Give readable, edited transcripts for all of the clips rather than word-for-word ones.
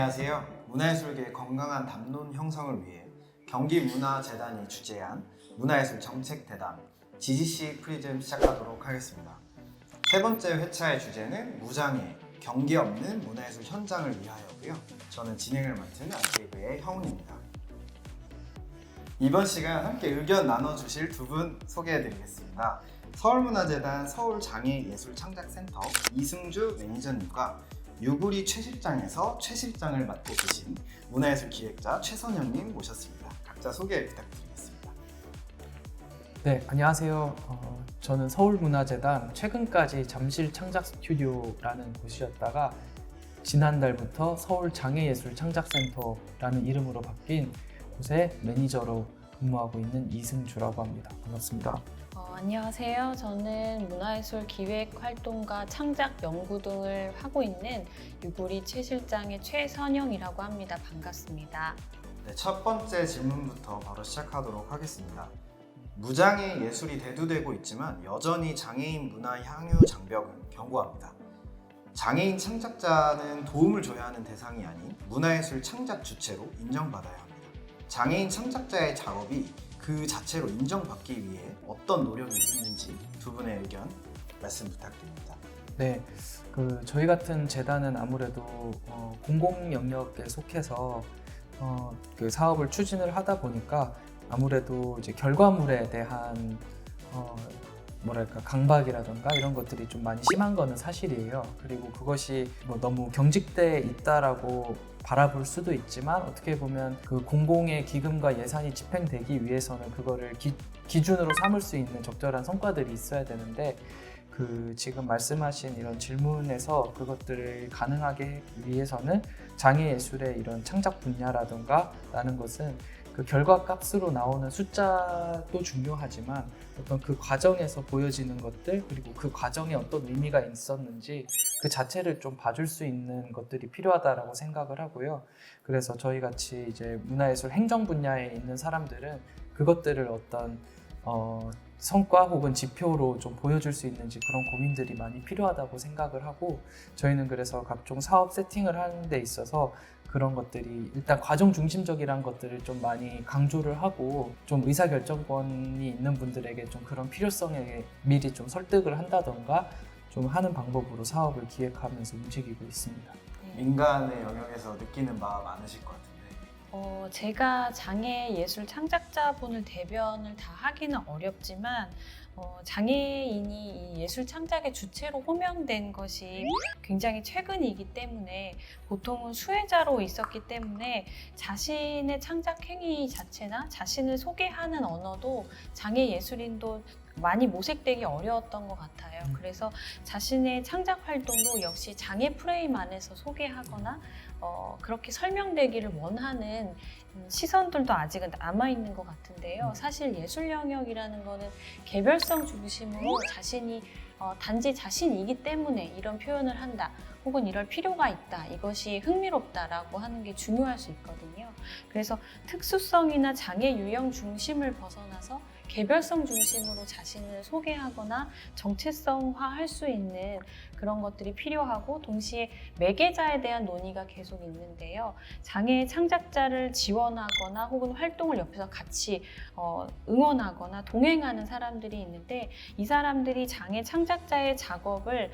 안녕하세요. 문화예술계의 건강한 담론 형성을 위해 경기문화재단이 주재한 문화예술 정책대담 GGC 프리즘 시작하도록 하겠습니다. 세 번째 회차의 주제는 무장애, 경계 없는 문화예술 현장을 위하여고요. 저는 진행을 맡은 아케이브의 형훈입니다. 이번 시간 함께 의견 나눠주실 두 분 소개해드리겠습니다. 서울문화재단 서울장애예술창작센터 이승주 매니저님과 유구리 최실장에서 최실장을 맡고 계신 문화예술 기획자 최선영님 모셨습니다. 각자 소개 부탁드리겠습니다. 네, 안녕하세요. 저는 서울문화재단 최근까지 잠실 창작 스튜디오라는 곳이었다가 지난달부터 서울장애예술창작센터라는 이름으로 바뀐 곳의 매니저로 근무하고 있는 이승주라고 합니다. 반갑습니다. 안녕하세요. 저는 문화예술 기획 활동과 창작 연구 등을 하고 있는 유구리 최실장의 최선영이라고 합니다. 반갑습니다. 네, 첫 번째 질문부터 바로 시작하도록 하겠습니다. 무장애 예술이 대두되고 있지만 여전히 장애인 문화 향유 장벽은 견고합니다. 장애인 창작자는 도움을 줘야 하는 대상이 아닌 문화예술 창작 주체로 인정받아야 합니다. 장애인 창작자의 작업이 그 자체로 인정받기 위해 어떤 노력이 있는지 두 분의 의견 말씀 부탁드립니다. 네, 저희 같은 재단은 아무래도 공공 영역에 속해서 그 사업을 추진을 하다 보니까 아무래도 이제 결과물에 대한 강박이라던가 이런 것들이 좀 많이 심한 거는 사실이에요. 그리고 그것이 뭐 너무 경직돼 있다라고 바라볼 수도 있지만 어떻게 보면 그 공공의 기금과 예산이 집행되기 위해서는 그거를 기준으로 삼을 수 있는 적절한 성과들이 있어야 되는데 그 지금 말씀하신 이런 질문에서 그것들을 가능하게 위해서는 장애예술의 이런 창작 분야라든가 라는 것은 그 결과값으로 나오는 숫자도 중요하지만 어떤 그 과정에서 보여지는 것들 그리고 그 과정에 어떤 의미가 있었는지 그 자체를 좀 봐줄 수 있는 것들이 필요하다라고 생각을 하고요. 그래서 저희 같이 이제 문화예술 행정 분야에 있는 사람들은 그것들을 어떤 성과 혹은 지표로 좀 보여줄 수 있는지 그런 고민들이 많이 필요하다고 생각을 하고 저희는 그래서 각종 사업 세팅을 하는 데 있어서 그런 것들이 일단 과정 중심적이란 것들을 좀 많이 강조를 하고 좀 의사결정권이 있는 분들에게 좀 그런 필요성에 미리 좀 설득을 한다던가 좀 하는 방법으로 사업을 기획하면서 움직이고 있습니다. 민간의 영역에서 느끼는 마음 많으실 것 같은데 제가 장애 예술 창작자분을 대변을 다 하기는 어렵지만 장애인이 이 예술 창작의 주체로 호명된 것이 굉장히 최근이기 때문에 보통은 수혜자로 있었기 때문에 자신의 창작 행위 자체나 자신을 소개하는 언어도 장애 예술인도 많이 모색되기 어려웠던 것 같아요. 그래서 자신의 창작 활동도 역시 장애 프레임 안에서 소개하거나 그렇게 설명되기를 원하는 시선들도 아직은 남아있는 것 같은데요. 사실 예술 영역이라는 거는 개별성 중심으로 자신이 단지 자신이기 때문에 이런 표현을 한다. 혹은 이럴 필요가 있다. 이것이 흥미롭다라고 하는 게 중요할 수 있거든요. 그래서 특수성이나 장애 유형 중심을 벗어나서 개별성 중심으로 자신을 소개하거나 정체성화할 수 있는 그런 것들이 필요하고 동시에 매개자에 대한 논의가 계속 있는데요. 장애 창작자를 지원하거나 혹은 활동을 옆에서 같이 응원하거나 동행하는 사람들이 있는데 이 사람들이 장애 창작자의 작업을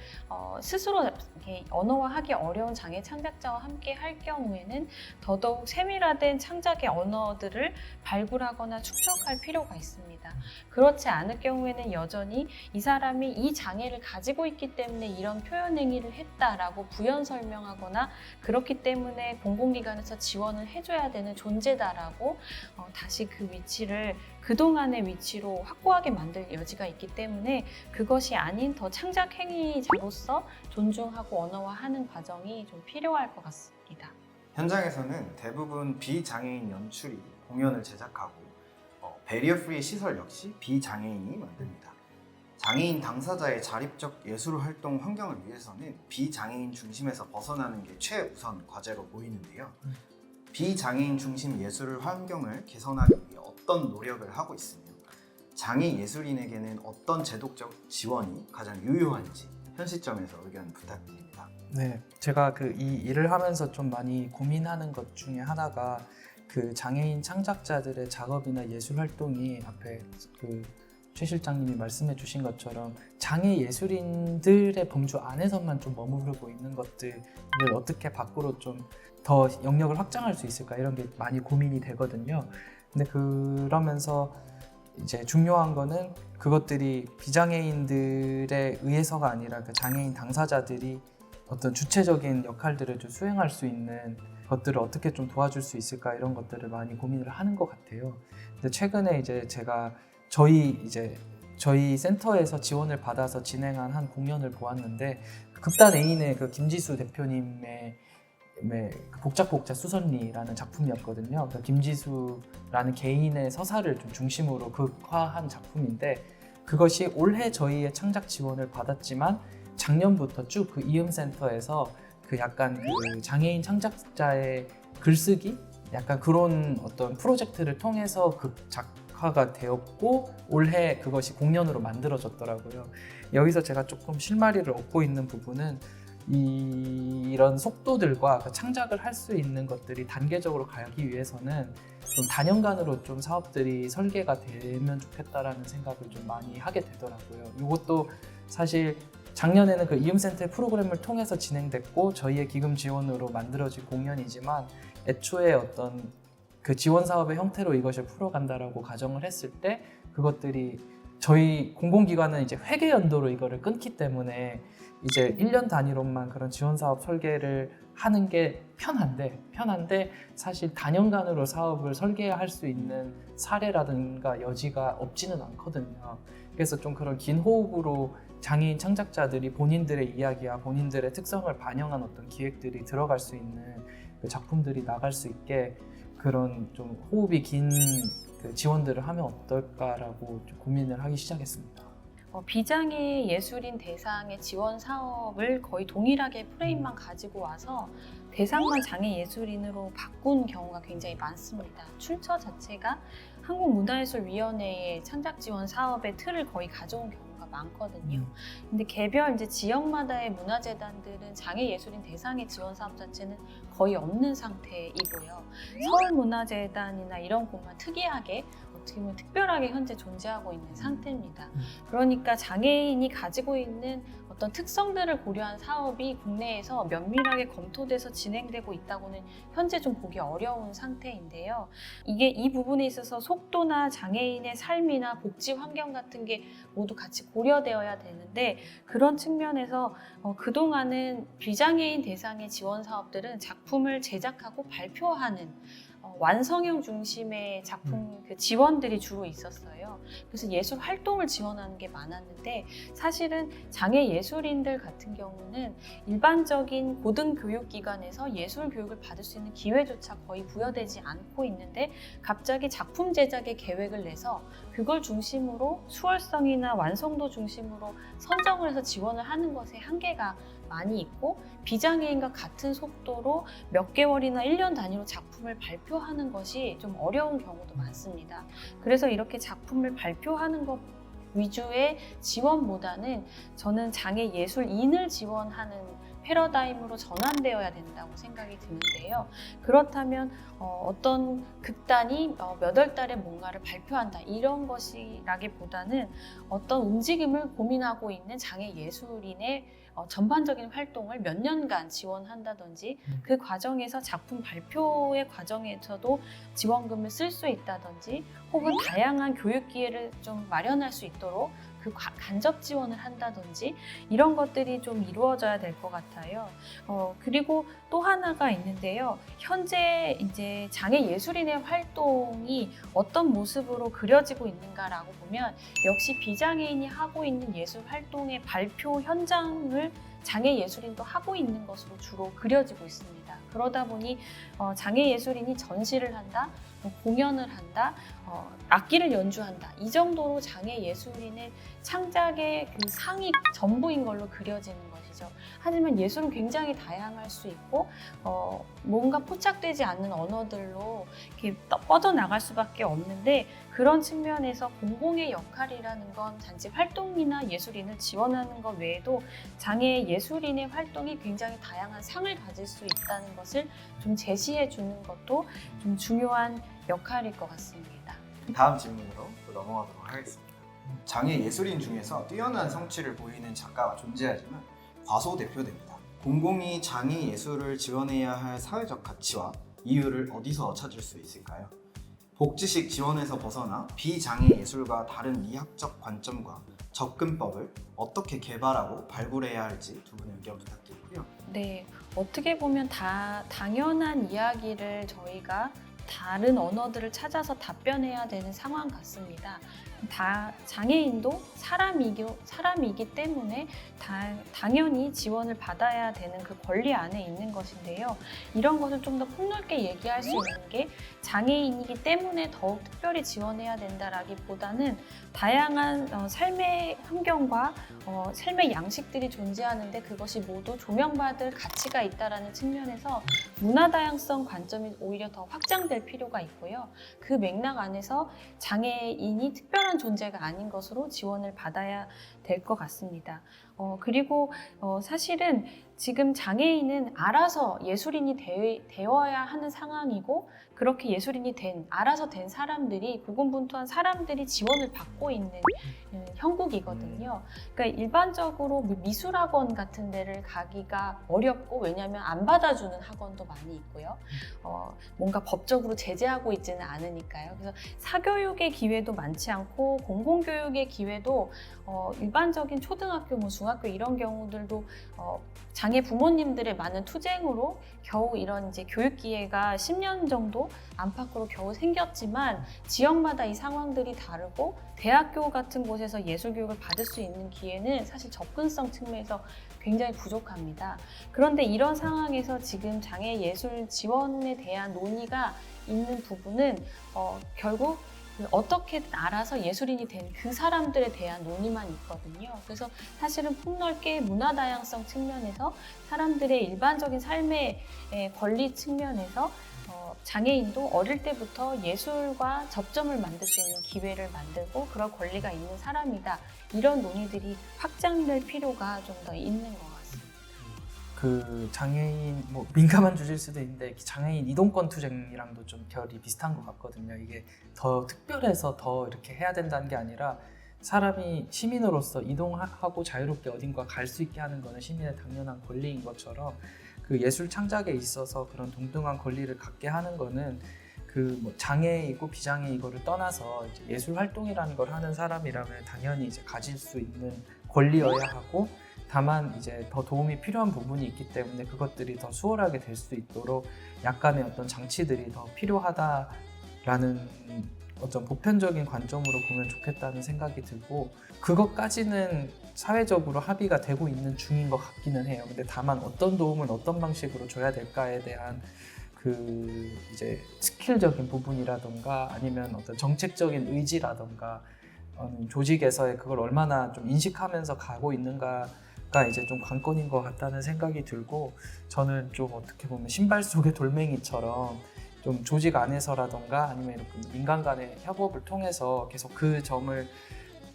스스로 이렇게 언어화하기 어려운 장애 창작자와 함께 할 경우에는 더더욱 세밀화된 창작의 언어들을 발굴하거나 축적할 필요가 있습니다. 그렇지 않을 경우에는 여전히 이 사람이 이 장애를 가지고 있기 때문에 이런 표현 행위를 했다라고 부연 설명하거나 그렇기 때문에 공공기관에서 지원을 해줘야 되는 존재다라고 다시 그 위치를 그동안의 위치로 확고하게 만들 여지가 있기 때문에 그것이 아닌 더 창작 행위자로서 존중하고 언어화하는 과정이 좀 필요할 것 같습니다. 현장에서는 대부분 비장애인 연출이 공연을 제작하고 배리어 프리 시설 역시 비장애인이 만듭니다. 장애인 당사자의 자립적 예술 활동 환경을 위해서는 비장애인 중심에서 벗어나는 게 최우선 과제로 보이는데요. 비장애인 중심 예술 환경을 개선하기 위해 어떤 노력을 하고 있으며 장애 예술인에게는 어떤 제도적 지원이 가장 유효한지 현 시점에서 의견 부탁드립니다. 네, 제가 이 일을 하면서 좀 많이 고민하는 것 중에 하나가 그 장애인 창작자들의 작업이나 예술 활동이 앞에 최 실장님이 말씀해 주신 것처럼 장애 예술인들의 범주 안에서만 좀 머무르고 있는 것들을 어떻게 밖으로 좀 더 영역을 확장할 수 있을까 이런 게 많이 고민이 되거든요. 근데 그러면서 이제 중요한 거는 그것들이 비장애인들에 의해서가 아니라 그 장애인 당사자들이 어떤 주체적인 역할들을 좀 수행할 수 있는 것들을 어떻게 좀 도와줄 수 있을까 이런 것들을 많이 고민을 하는 것 같아요. 근데 최근에 이제 제가 저희 센터에서 지원을 받아서 진행한 한 공연을 보았는데 극단 A인의 그 김지수 대표님의 복작복작 수선리라는 작품이었거든요. 그 김지수라는 개인의 서사를 좀 중심으로 극화한 작품인데 그것이 올해 저희의 창작 지원을 받았지만 작년부터 쭉 그 이음센터에서 그 약간 그 장애인 창작자의 글쓰기? 약간 그런 어떤 프로젝트를 통해서 극작화가 되었고 올해 그것이 공연으로 만들어졌더라고요. 여기서 제가 조금 실마리를 얻고 있는 부분은 이런 속도들과 그 창작을 할 수 있는 것들이 단계적으로 가기 위해서는 좀 단연간으로 좀 사업들이 설계가 되면 좋겠다라는 생각을 좀 많이 하게 되더라고요. 이것도 사실 작년에는 그 이음센터의 프로그램을 통해서 진행됐고 저희의 기금 지원으로 만들어진 공연이지만 애초에 어떤 그 지원 사업의 형태로 이것을 풀어간다라고 가정을 했을 때 그것들이 저희 공공기관은 이제 회계 연도로 이거를 끊기 때문에 이제 1년 단위로만 그런 지원 사업 설계를 하는 게 편한데 사실 단연간으로 사업을 설계할 수 있는 사례라든가 여지가 없지는 않거든요. 그래서 좀 그런 긴 호흡으로 장애인 창작자들이 본인들의 이야기와 본인들의 특성을 반영한 어떤 기획들이 들어갈 수 있는 그 작품들이 나갈 수 있게 그런 좀 호흡이 긴 그 지원들을 하면 어떨까라고 좀 고민을 하기 시작했습니다. 비장애 예술인 대상의 지원 사업을 거의 동일하게 프레임만 가지고 와서 대상만 장애 예술인으로 바꾼 경우가 굉장히 많습니다. 출처 자체가 한국문화예술위원회의 창작 지원 사업의 틀을 거의 가져온 경우가 많거든요. 근데 개별 이제 지역마다의 문화재단들은 장애 예술인 대상의 지원 사업 자체는 거의 없는 상태이고요. 서울문화재단이나 이런 곳만 특이하게 어떻게 보면 특별하게 현재 존재하고 있는 상태입니다. 그러니까 장애인이 가지고 있는 어떤 특성들을 고려한 사업이 국내에서 면밀하게 검토돼서 진행되고 있다고는 현재 좀 보기 어려운 상태인데요. 이 부분에 있어서 속도나 장애인의 삶이나 복지 환경 같은 게 모두 같이 고려되어야 되는데 그런 측면에서 그동안은 비장애인 대상의 지원 사업들은 작품을 제작하고 발표하는 완성형 중심의 작품 그 지원들이 주로 있었어요. 그래서 예술 활동을 지원하는 게 많았는데 사실은 장애 예술인들 같은 경우는 일반적인 고등교육기관에서 예술 교육을 받을 수 있는 기회조차 거의 부여되지 않고 있는데 갑자기 작품 제작의 계획을 내서 그걸 중심으로 수월성이나 완성도 중심으로 선정을 해서 지원을 하는 것에 한계가 많이 있고 비장애인과 같은 속도로 몇 개월이나 1년 단위로 작품을 발표하는 것이 좀 어려운 경우도 많습니다. 그래서 이렇게 작품을 발표하는 것 위주의 지원보다는 저는 장애 예술인을 지원하는 패러다임으로 전환되어야 된다고 생각이 드는데요. 그렇다면 어떤 극단이 몇 월 달에 뭔가를 발표한다 이런 것이라기보다는 어떤 움직임을 고민하고 있는 장애 예술인의 전반적인 활동을 몇 년간 지원한다든지 그 과정에서 작품 발표의 과정에서도 지원금을 쓸 수 있다든지 혹은 다양한 교육 기회를 좀 마련할 수 있도록 그 간접 지원을 한다든지 이런 것들이 좀 이루어져야 될 것 같아요. 그리고 또 하나가 있는데요. 현재 이제 장애 예술인의 활동이 어떤 모습으로 그려지고 있는가라고 보면 역시 비장애인이 하고 있는 예술 활동의 발표 현장을 장애 예술인도 하고 있는 것으로 주로 그려지고 있습니다. 그러다 보니 장애 예술인이 전시를 한다, 공연을 한다, 악기를 연주한다 이 정도로 장애 예술인의 창작의 그 상이 전부인 걸로 그려지는 것이죠. 하지만 예술은 굉장히 다양할 수 있고 뭔가 포착되지 않는 언어들로 이렇게 뻗어나갈 수밖에 없는데 그런 측면에서 공공의 역할이라는 건 단지 활동이나 예술인을 지원하는 것 외에도 장애 예술인의 활동이 굉장히 다양한 상을 가질 수 있다는 것을 좀 제시해 주는 것도 좀 중요한 역할일 것 같습니다. 다음 질문으로 또 넘어가도록 하겠습니다. 장애 예술인 중에서 뛰어난 성취를 보이는 작가가 존재하지만 과소대표됩니다. 공공이 장애 예술을 지원해야 할 사회적 가치와 이유를 어디서 찾을 수 있을까요? 복지식 지원에서 벗어나 비장애 예술과 다른 미학적 관점과 접근법을 어떻게 개발하고 발굴해야 할지 두 분의 의견 부탁드리고요. 네, 어떻게 보면 당연한 이야기를 저희가 다른 언어들을 찾아서 답변해야 되는 상황 같습니다. 장애인도 사람이기 때문에 당연히 지원을 받아야 되는 그 권리 안에 있는 것인데요. 이런 것을 좀 더 폭넓게 얘기할 수 있는 게 장애인이기 때문에 더욱 특별히 지원해야 된다라기보다는 다양한 삶의 환경과 삶의 양식들이 존재하는데 그것이 모두 조명받을 가치가 있다라는 측면에서 문화 다양성 관점이 오히려 더 확장될 필요가 있고요. 그 맥락 안에서 장애인이 특별한 존재가 아닌 것으로 지원을 받아야 될 것 같습니다. 그리고 사실은 지금 장애인은 알아서 예술인이 되어야 하는 상황이고 그렇게 예술인이 알아서 된 사람들이 고군분투한 사람들이 지원을 받고 있는 형국이거든요. 그러니까 일반적으로 미술학원 같은 데를 가기가 어렵고 왜냐하면 안 받아주는 학원도 많이 있고요. 뭔가 법적으로 제재하고 있지는 않으니까요. 그래서 사교육의 기회도 많지 않고 공공교육의 기회도 일반적인 초등학교, 중학교 이런 경우들도 장애 부모님들의 많은 투쟁으로 겨우 이런 이제 교육 기회가 10년 정도 안팎으로 겨우 생겼지만 지역마다 이 상황들이 다르고 대학교 같은 곳에서 예술 교육을 받을 수 있는 기회는 사실 접근성 측면에서 굉장히 부족합니다. 그런데 이런 상황에서 지금 장애 예술 지원에 대한 논의가 있는 부분은 결국 어떻게든 알아서 예술인이 된 그 사람들에 대한 논의만 있거든요. 그래서 사실은 폭넓게 문화 다양성 측면에서 사람들의 일반적인 삶의 권리 측면에서 장애인도 어릴 때부터 예술과 접점을 만들 수 있는 기회를 만들고 그럴 권리가 있는 사람이다. 이런 논의들이 확장될 필요가 좀 더 있는 것 같습니다. 그 장애인 민감한 주제일 수도 있는데 장애인 이동권 투쟁이랑도 좀 결이 비슷한 것 같거든요. 이게 더 특별해서 더 이렇게 해야 된다는 게 아니라 사람이 시민으로서 이동하고 자유롭게 어딘가 갈 수 있게 하는 거는 시민의 당연한 권리인 것처럼 그 예술 창작에 있어서 그런 동등한 권리를 갖게 하는 거는 그 장애이고 비장애 이거를 떠나서 이제 예술 활동이라는 걸 하는 사람이라면 당연히 이제 가질 수 있는 권리여야 하고 다만 이제 더 도움이 필요한 부분이 있기 때문에 그것들이 더 수월하게 될 수 있도록 약간의 어떤 장치들이 더 필요하다라는 어떤 보편적인 관점으로 보면 좋겠다는 생각이 들고 그것까지는 사회적으로 합의가 되고 있는 중인 것 같기는 해요. 근데 다만 어떤 도움을 어떤 방식으로 줘야 될까에 대한 그 이제 스킬적인 부분이라던가 아니면 어떤 정책적인 의지라던가 조직에서의 그걸 얼마나 좀 인식하면서 가고 있는가가 이제 좀 관건인 것 같다는 생각이 들고 저는 좀 어떻게 보면 신발 속의 돌멩이처럼 좀 조직 안에서라던가 아니면 이렇게 민간 간의 협업을 통해서 계속 그 점을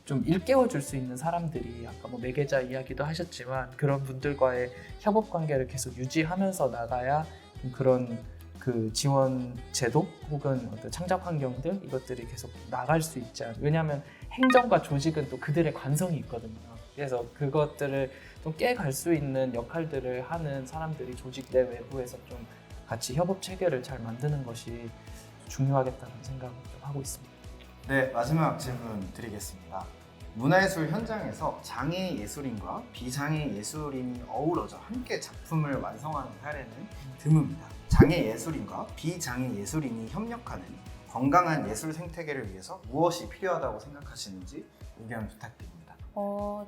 좀 일깨워 줄 수 있는 사람들이 아까 매개자 이야기도 하셨지만 그런 분들과의 협업 관계를 계속 유지하면서 나가야 그런 그 지원 제도 혹은 어떤 창작 환경들 이것들이 계속 나갈 수 있지 않아요. 왜냐하면 행정과 조직은 또 그들의 관성이 있거든요. 그래서 그것들을 좀 깨갈 수 있는 역할들을 하는 사람들이 조직 내 외부에서 좀 같이 협업 체계를 잘 만드는 것이 중요하겠다는 생각을 좀 하고 있습니다. 네, 마지막 질문 드리겠습니다. 문화예술 현장에서 장애 예술인과 비장애 예술인이 어우러져 함께 작품을 완성하는 사례는 드뭅니다. 장애 예술인과 비장애 예술인이 협력하는 건강한 예술 생태계를 위해서 무엇이 필요하다고 생각하시는지 의견 부탁드립니다.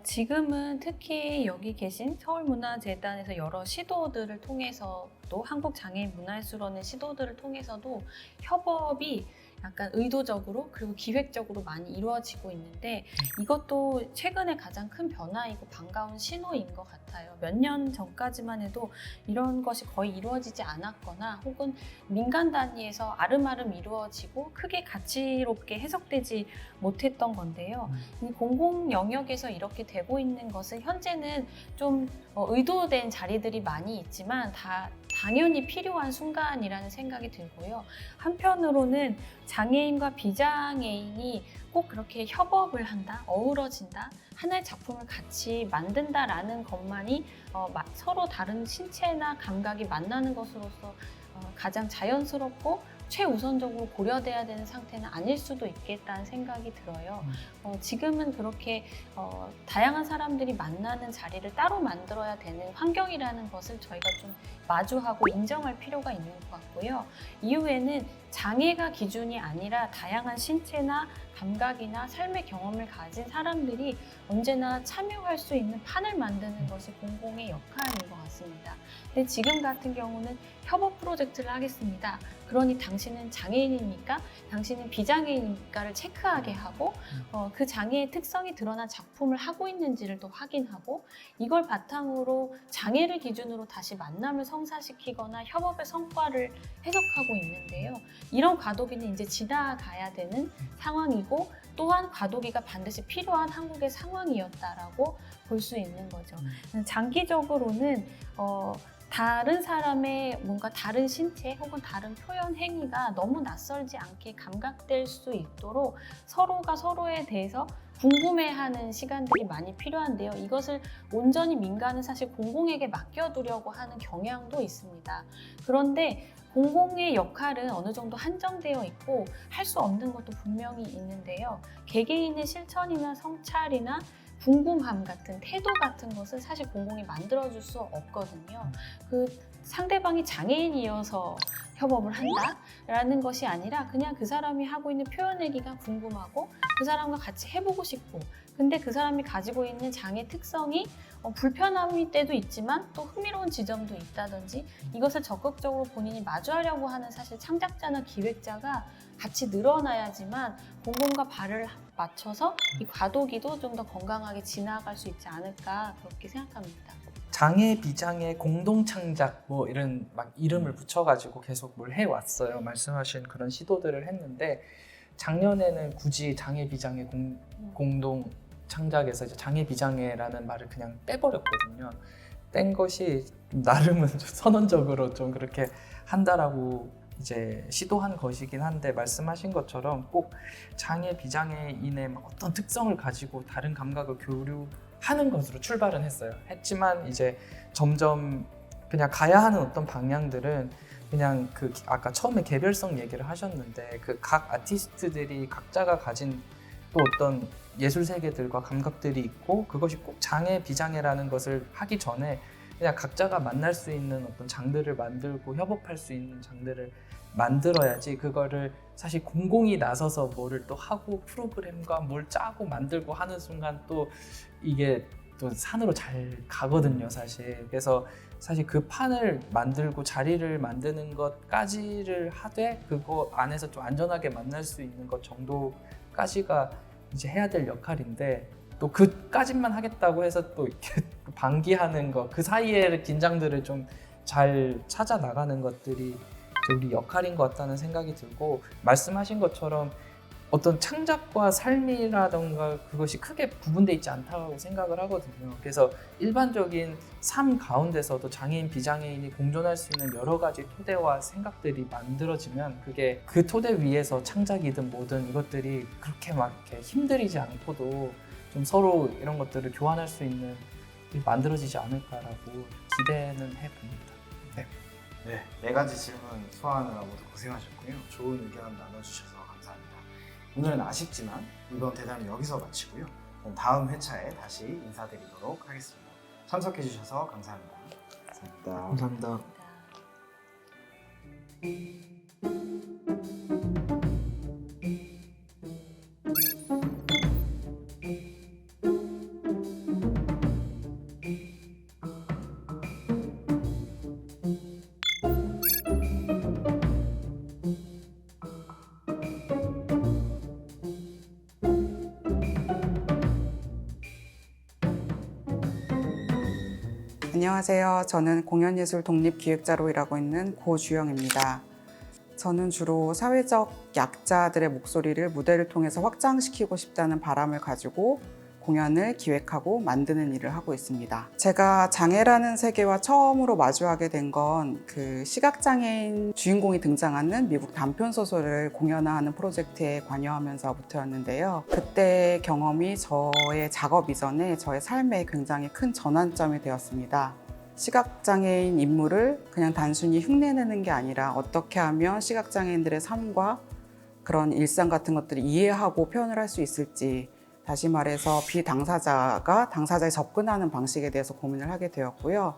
지금은 특히 여기 계신 서울문화재단에서 여러 시도들을 통해서도 한국장애인문화예술원의 시도들을 통해서도 협업이 약간 의도적으로 그리고 기획적으로 많이 이루어지고 있는데 이것도 최근에 가장 큰 변화이고 반가운 신호인 것 같아요. 몇 년 전까지만 해도 이런 것이 거의 이루어지지 않았거나 혹은 민간 단위에서 아름아름 이루어지고 크게 가치롭게 해석되지 못했던 건데요. 이 공공 영역에서 이렇게 되고 있는 것은 현재는 좀 의도된 자리들이 많이 있지만 당연히 필요한 순간이라는 생각이 들고요. 한편으로는 장애인과 비장애인이 꼭 그렇게 협업을 한다, 어우러진다, 하나의 작품을 같이 만든다라는 것만이 서로 다른 신체나 감각이 만나는 것으로서 가장 자연스럽고 최우선적으로 고려돼야 되는 상태는 아닐 수도 있겠다는 생각이 들어요. 지금은 그렇게 다양한 사람들이 만나는 자리를 따로 만들어야 되는 환경이라는 것을 저희가 좀 마주하고 인정할 필요가 있는 것 같고요. 이후에는 장애가 기준이 아니라 다양한 신체나 감각이나 삶의 경험을 가진 사람들이 언제나 참여할 수 있는 판을 만드는 것이 공공의 역할인 것 같습니다. 근데 지금 같은 경우는 협업 프로젝트를 하겠습니다. 그러니 당신은 장애인이니까 당신은 비장애인일까를 체크하게 하고 그 장애의 특성이 드러난 작품을 하고 있는지를 또 확인하고 이걸 바탕으로 장애를 기준으로 다시 만남을 성사시키거나 협업의 성과를 해석하고 있는데요. 이런 과도기는 이제 지나가야 되는 상황이고 또한 과도기가 반드시 필요한 한국의 상황이었다라고 볼 수 있는 거죠. 장기적으로는 다른 사람의 뭔가 다른 신체 혹은 다른 표현 행위가 너무 낯설지 않게 감각될 수 있도록 서로가 서로에 대해서 궁금해하는 시간들이 많이 필요한데요. 이것을 온전히 민간은 사실 공공에게 맡겨두려고 하는 경향도 있습니다. 그런데 공공의 역할은 어느 정도 한정되어 있고 할 수 없는 것도 분명히 있는데요. 개개인의 실천이나 성찰이나 궁금함 같은 태도 같은 것은 사실 공공이 만들어줄 수 없거든요. 그 상대방이 장애인이어서 협업을 한다라는 것이 아니라 그냥 그 사람이 하고 있는 표현내기가 궁금하고 그 사람과 같이 해보고 싶고 근데 그 사람이 가지고 있는 장애 특성이 불편함일 때도 있지만 또 흥미로운 지점도 있다든지 이것을 적극적으로 본인이 마주하려고 하는 사실 창작자나 기획자가 같이 늘어나야지만 공공과 발을 맞춰서 이 과도기도 좀 더 건강하게 지나갈 수 있지 않을까 그렇게 생각합니다. 장애, 비장애, 공동 창작 뭐 이런 막 이름을 붙여가지고 계속 뭘 해왔어요. 말씀하신 그런 시도들을 했는데 작년에는 굳이 장애, 비장애, 공동 창작에서 이제 장애, 비장애라는 말을 그냥 빼버렸거든요. 뺀 것이 나름은 좀 선언적으로 좀 그렇게 한다라고 이제 시도한 것이긴 한데 말씀하신 것처럼 꼭 장애, 비장애인의 어떤 특성을 가지고 다른 감각을 교류하는 것으로 출발은 했지만 이제 점점 그냥 가야 하는 어떤 방향들은 그냥 그 아까 처음에 개별성 얘기를 하셨는데 그 각 아티스트들이 각자가 가진 또 어떤 예술 세계들과 감각들이 있고 그것이 꼭 장애, 비장애라는 것을 하기 전에 그냥 각자가 만날 수 있는 어떤 장들을 만들고 협업할 수 있는 장들을 만들어야지 그거를 사실 공공이 나서서 뭐를 또 하고 프로그램과 뭘 짜고 만들고 하는 순간 또 이게 또 산으로 잘 가거든요 사실. 그래서 사실 그 판을 만들고 자리를 만드는 것까지를 하되 그거 안에서 좀 안전하게 만날 수 있는 것 정도까지가 이제 해야 될 역할인데 또 그까짓만 하겠다고 해서 또 이렇게 방기하는 거 그 사이에 긴장들을 좀 잘 찾아 나가는 것들이 우리 역할인 것 같다는 생각이 들고 말씀하신 것처럼 어떤 창작과 삶이라던가 그것이 크게 구분되어 있지 않다고 생각을 하거든요. 그래서 일반적인 삶 가운데서도 장애인, 비장애인이 공존할 수 있는 여러 가지 토대와 생각들이 만들어지면 그게 그 토대 위에서 창작이든 뭐든 이것들이 그렇게 막 이렇게 힘들이지 않고도 좀 서로 이런 것들을 교환할 수 있는 일이 만들어지지 않을까라고 기대는 해봅니다. 네, 4가지 질문 소화하느라 모두 고생하셨고요. 좋은 의견 나눠주셔서 감사합니다. 오늘은 아쉽지만 이번 대담은 여기서 마치고요. 다음 회차에 다시 인사드리도록 하겠습니다. 참석해주셔서 감사합니다. 감사합니다. 안녕하세요. 저는 공연예술 독립기획자로 일하고 있는 고주영입니다. 저는 주로 사회적 약자들의 목소리를 무대를 통해서 확장시키고 싶다는 바람을 가지고 공연을 기획하고 만드는 일을 하고 있습니다. 제가 장애라는 세계와 처음으로 마주하게 된 건 그 시각장애인 주인공이 등장하는 미국 단편소설을 공연화하는 프로젝트에 관여하면서부터였는데요. 그때 경험이 저의 작업 이전에 저의 삶에 굉장히 큰 전환점이 되었습니다. 시각장애인 인물을 그냥 단순히 흉내내는 게 아니라 어떻게 하면 시각장애인들의 삶과 그런 일상 같은 것들을 이해하고 표현을 할 수 있을지, 다시 말해서 비당사자가 당사자에 접근하는 방식에 대해서 고민을 하게 되었고요.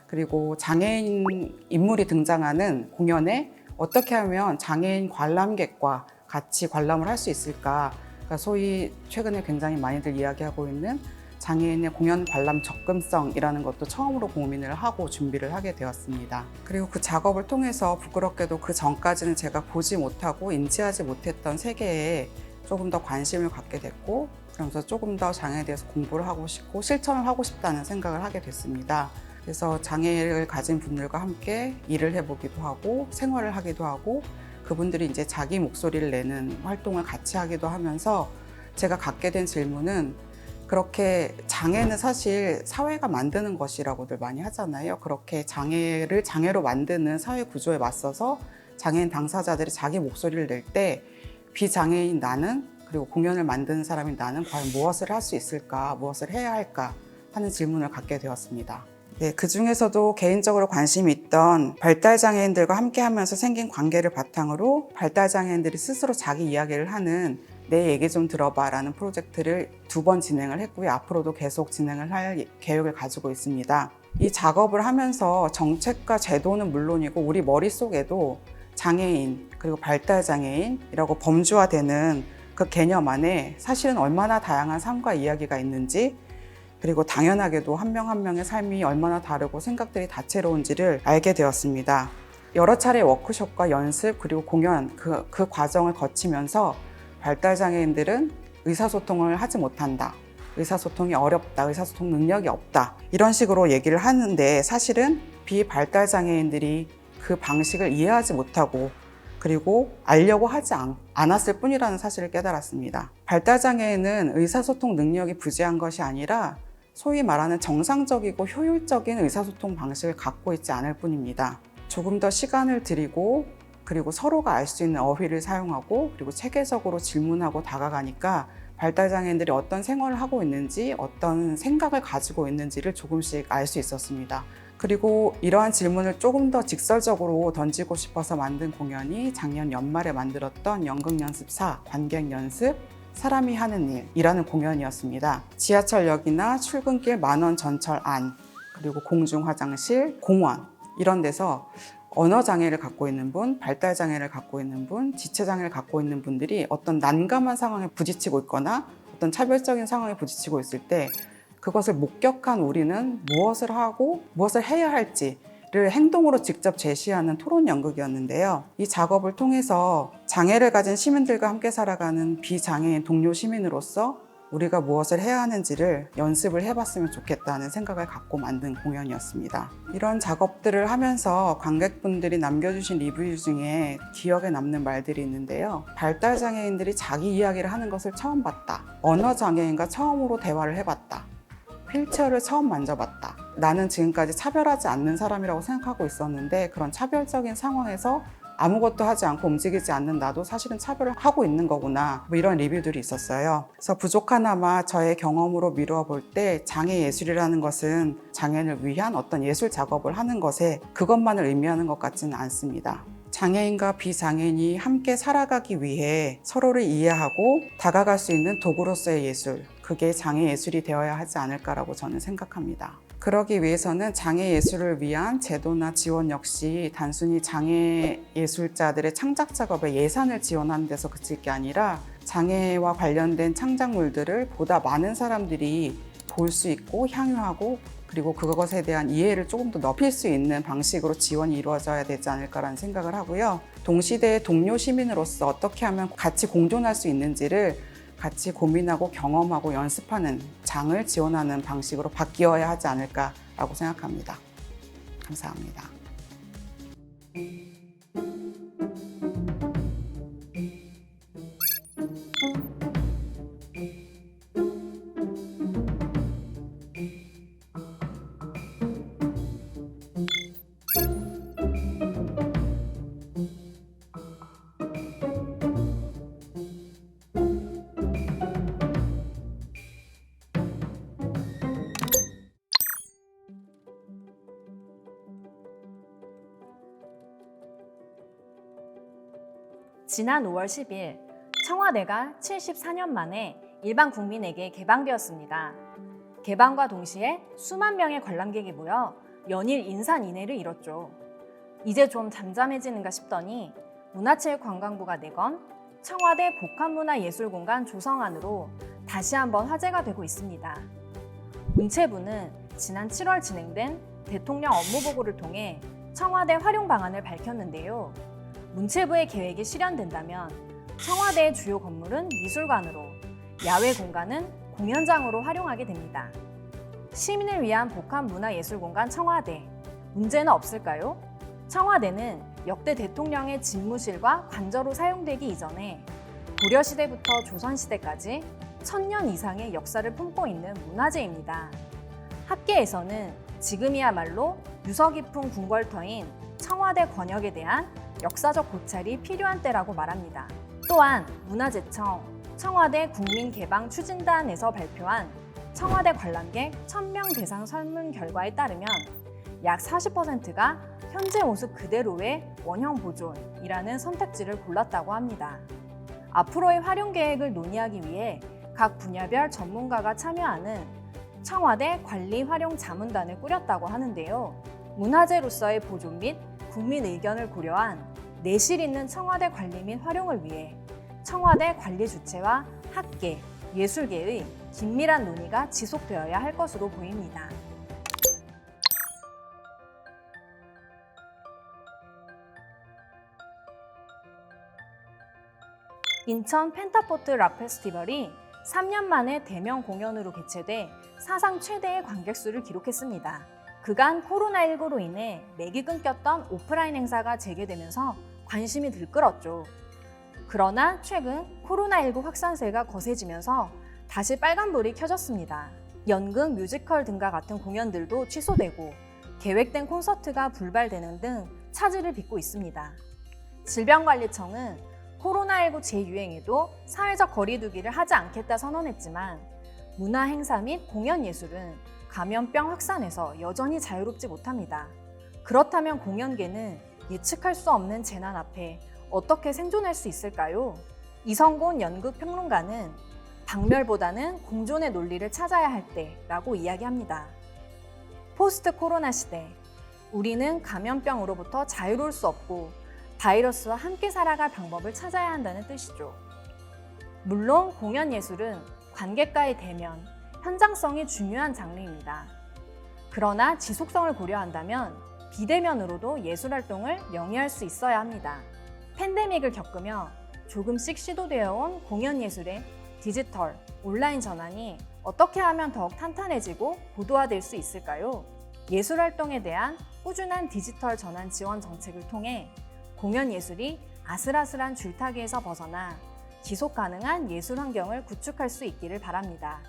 그리고 장애인 인물이 등장하는 공연에 어떻게 하면 장애인 관람객과 같이 관람을 할 수 있을까, 그러니까 소위 최근에 굉장히 많이들 이야기하고 있는 장애인의 공연 관람 접근성이라는 것도 처음으로 고민을 하고 준비를 하게 되었습니다. 그리고 그 작업을 통해서 부끄럽게도 그 전까지는 제가 보지 못하고 인지하지 못했던 세계에 조금 더 관심을 갖게 됐고, 그러면서 조금 더 장애에 대해서 공부를 하고 싶고 실천을 하고 싶다는 생각을 하게 됐습니다. 그래서 장애를 가진 분들과 함께 일을 해보기도 하고 생활을 하기도 하고 그분들이 이제 자기 목소리를 내는 활동을 같이 하기도 하면서 제가 갖게 된 질문은, 그렇게 장애는 사실 사회가 만드는 것이라고들 많이 하잖아요. 그렇게 장애를 장애로 만드는 사회 구조에 맞서서 장애인 당사자들이 자기 목소리를 낼 때 비장애인 나는, 그리고 공연을 만드는 사람인 나는 과연 무엇을 할 수 있을까, 무엇을 해야 할까 하는 질문을 갖게 되었습니다. 네, 그 중에서도 개인적으로 관심이 있던 발달장애인들과 함께 하면서 생긴 관계를 바탕으로 발달장애인들이 스스로 자기 이야기를 하는 내 얘기 좀 들어봐 라는 프로젝트를 2번 진행을 했고요. 앞으로도 계속 진행을 할 계획을 가지고 있습니다. 이 작업을 하면서 정책과 제도는 물론이고 우리 머릿속에도 장애인 그리고 발달장애인이라고 범주화되는 그 개념 안에 사실은 얼마나 다양한 삶과 이야기가 있는지, 그리고 당연하게도 한 명 한 명의 삶이 얼마나 다르고 생각들이 다채로운지를 알게 되었습니다. 여러 차례 워크숍과 연습 그리고 공연 그 과정을 거치면서 발달장애인들은 의사소통을 하지 못한다, 의사소통이 어렵다, 의사소통 능력이 없다, 이런 식으로 얘기를 하는데 사실은 비발달장애인들이 그 방식을 이해하지 못하고 그리고 알려고 하지 않았을 뿐이라는 사실을 깨달았습니다. 발달장애인은 의사소통 능력이 부재한 것이 아니라 소위 말하는 정상적이고 효율적인 의사소통 방식을 갖고 있지 않을 뿐입니다. 조금 더 시간을 들이고 그리고 서로가 알 수 있는 어휘를 사용하고 그리고 체계적으로 질문하고 다가가니까 발달장애인들이 어떤 생활을 하고 있는지, 어떤 생각을 가지고 있는지를 조금씩 알 수 있었습니다. 그리고 이러한 질문을 조금 더 직설적으로 던지고 싶어서 만든 공연이 작년 연말에 만들었던 연극연습4 관객연습 사람이 하는 일이라는 공연이었습니다. 지하철역이나 출근길 만원 전철 안, 그리고 공중화장실, 공원 이런 데서 언어장애를 갖고 있는 분, 발달장애를 갖고 있는 분, 지체장애를 갖고 있는 분들이 어떤 난감한 상황에 부딪히고 있거나 어떤 차별적인 상황에 부딪히고 있을 때 그것을 목격한 우리는 무엇을 하고 무엇을 해야 할지를 행동으로 직접 제시하는 토론 연극이었는데요. 이 작업을 통해서 장애를 가진 시민들과 함께 살아가는 비장애인 동료 시민으로서 우리가 무엇을 해야 하는지를 연습을 해봤으면 좋겠다는 생각을 갖고 만든 공연이었습니다. 이런 작업들을 하면서 관객분들이 남겨주신 리뷰 중에 기억에 남는 말들이 있는데요. 발달장애인들이 자기 이야기를 하는 것을 처음 봤다. 언어장애인과 처음으로 대화를 해봤다. 휠체어를 처음 만져봤다. 나는 지금까지 차별하지 않는 사람이라고 생각하고 있었는데 그런 차별적인 상황에서 아무것도 하지 않고 움직이지 않는 나도 사실은 차별을 하고 있는 거구나, 뭐 이런 리뷰들이 있었어요. 그래서 부족하나마 저의 경험으로 미루어 볼 때 장애 예술이라는 것은 장애인을 위한 어떤 예술 작업을 하는 것에 그것만을 의미하는 것 같지는 않습니다. 장애인과 비장애인이 함께 살아가기 위해 서로를 이해하고 다가갈 수 있는 도구로서의 예술, 그게 장애 예술이 되어야 하지 않을까라고 저는 생각합니다. 그러기 위해서는 장애 예술을 위한 제도나 지원 역시 단순히 장애 예술자들의 창작 작업에 예산을 지원하는 데서 그칠 게 아니라 장애와 관련된 창작물들을 보다 많은 사람들이 볼 수 있고 향유하고 그리고 그것에 대한 이해를 조금 더 높일 수 있는 방식으로 지원이 이루어져야 되지 않을까라는 생각을 하고요. 동시대의 동료 시민으로서 어떻게 하면 같이 공존할 수 있는지를 같이 고민하고 경험하고 연습하는 장을 지원하는 방식으로 바뀌어야 하지 않을까라고 생각합니다. 감사합니다. 지난 5월 10일 청와대가 74년 만에 일반 국민에게 개방되었습니다. 개방과 동시에 수만 명의 관람객이 모여 연일 인산인해를 이뤘죠. 이제 좀 잠잠해지는가 싶더니 문화체육관광부가 내건 청와대 복합문화예술공간 조성안으로 다시 한번 화제가 되고 있습니다. 문체부는 지난 7월 진행된 대통령 업무보고를 통해 청와대 활용 방안을 밝혔는데요. 문체부의 계획이 실현된다면 청와대의 주요 건물은 미술관으로, 야외 공간은 공연장으로 활용하게 됩니다. 시민을 위한 복합문화예술공간 청와대, 문제는 없을까요? 청와대는 역대 대통령의 집무실과 관저로 사용되기 이전에 고려시대부터 조선시대까지 1000년 이상의 역사를 품고 있는 문화재입니다. 학계에서는 지금이야말로 유서 깊은 궁궐터인 청와대 권역에 대한 역사적 고찰이 필요한 때라고 말합니다. 또한 문화재청, 청와대 국민개방추진단에서 발표한 청와대 관람객 1000명 대상 설문 결과에 따르면 약 40%가 현재 모습 그대로의 원형 보존이라는 선택지를 골랐다고 합니다. 앞으로의 활용 계획을 논의하기 위해 각 분야별 전문가가 참여하는 청와대 관리활용자문단을 꾸렸다고 하는데요. 문화재로서의 보존 및 국민 의견을 고려한 내실 있는 청와대 관리 및 활용을 위해 청와대 관리 주체와 학계, 예술계의 긴밀한 논의가 지속되어야 할 것으로 보입니다. 인천 펜타포트 락 페스티벌이 3년 만에 대면 공연으로 개최돼 사상 최대의 관객 수를 기록했습니다. 그간 코로나19로 인해 맥이 끊겼던 오프라인 행사가 재개되면서 관심이 들끓었죠. 그러나 최근 코로나19 확산세가 거세지면서 다시 빨간불이 켜졌습니다. 연극, 뮤지컬 등과 같은 공연들도 취소되고 계획된 콘서트가 불발되는 등 차질을 빚고 있습니다. 질병관리청은 코로나19 재유행에도 사회적 거리두기를 하지 않겠다 선언했지만 문화행사 및 공연예술은 감염병 확산에서 여전히 자유롭지 못합니다. 그렇다면 공연계는 예측할 수 없는 재난 앞에 어떻게 생존할 수 있을까요? 이성곤 연극평론가는 박멸보다는 공존의 논리를 찾아야 할 때라고 이야기합니다. 포스트 코로나 시대, 우리는 감염병으로부터 자유로울 수 없고 바이러스와 함께 살아갈 방법을 찾아야 한다는 뜻이죠. 물론 공연예술은 관객과의 대면, 현장성이 중요한 장르입니다. 그러나 지속성을 고려한다면 비대면으로도 예술활동을 영위할 수 있어야 합니다. 팬데믹을 겪으며 조금씩 시도되어 온 공연예술의 디지털, 온라인 전환이 어떻게 하면 더욱 탄탄해지고 고도화될 수 있을까요? 예술활동에 대한 꾸준한 디지털 전환 지원 정책을 통해 공연예술이 아슬아슬한 줄타기에서 벗어나 지속 가능한 예술 환경을 구축할 수 있기를 바랍니다.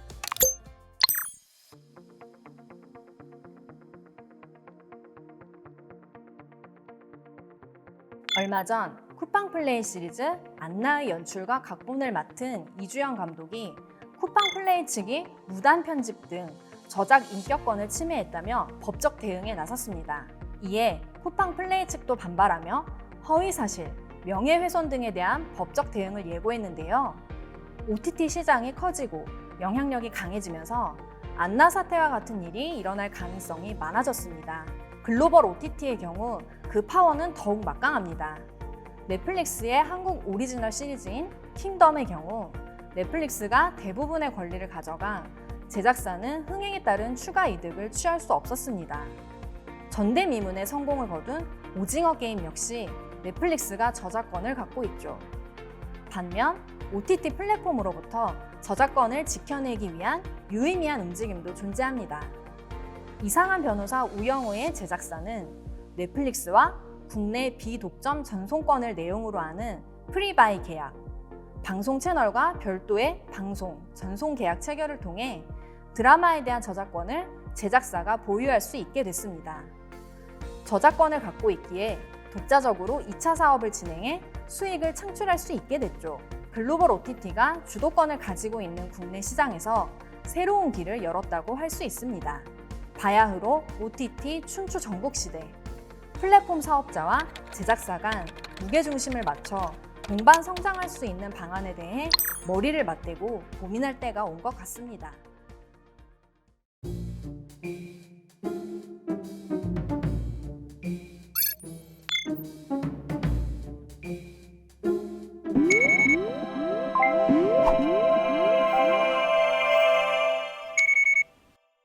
얼마 전 쿠팡 플레이 시리즈 안나의 연출과 각본을 맡은 이주영 감독이 쿠팡 플레이 측이 무단 편집 등 저작 인격권을 침해했다며 법적 대응에 나섰습니다. 이에 쿠팡 플레이 측도 반발하며 허위사실, 명예훼손 등에 대한 법적 대응을 예고했는데요. OTT 시장이 커지고 영향력이 강해지면서 안나 사태와 같은 일이 일어날 가능성이 많아졌습니다. 글로벌 OTT의 경우 그 파워는 더욱 막강합니다. 넷플릭스의 한국 오리지널 시리즈인 킹덤의 경우 넷플릭스가 대부분의 권리를 가져가 제작사는 흥행에 따른 추가 이득을 취할 수 없었습니다. 전대미문의 성공을 거둔 오징어 게임 역시 넷플릭스가 저작권을 갖고 있죠. 반면 OTT 플랫폼으로부터 저작권을 지켜내기 위한 유의미한 움직임도 존재합니다. 이상한 변호사 우영우의 제작사는 넷플릭스와 국내 비독점 전송권을 내용으로 하는 프리바이 계약, 방송 채널과 별도의 방송, 전송 계약 체결을 통해 드라마에 대한 저작권을 제작사가 보유할 수 있게 됐습니다. 저작권을 갖고 있기에 독자적으로 2차 사업을 진행해 수익을 창출할 수 있게 됐죠. 글로벌 OTT가 주도권을 가지고 있는 국내 시장에서 새로운 길을 열었다고 할 수 있습니다. 바야흐로 OTT 춘추 전국시대, 플랫폼 사업자와 제작사 간 무게중심을 맞춰 동반 성장할 수 있는 방안에 대해 머리를 맞대고 고민할 때가 온 것 같습니다.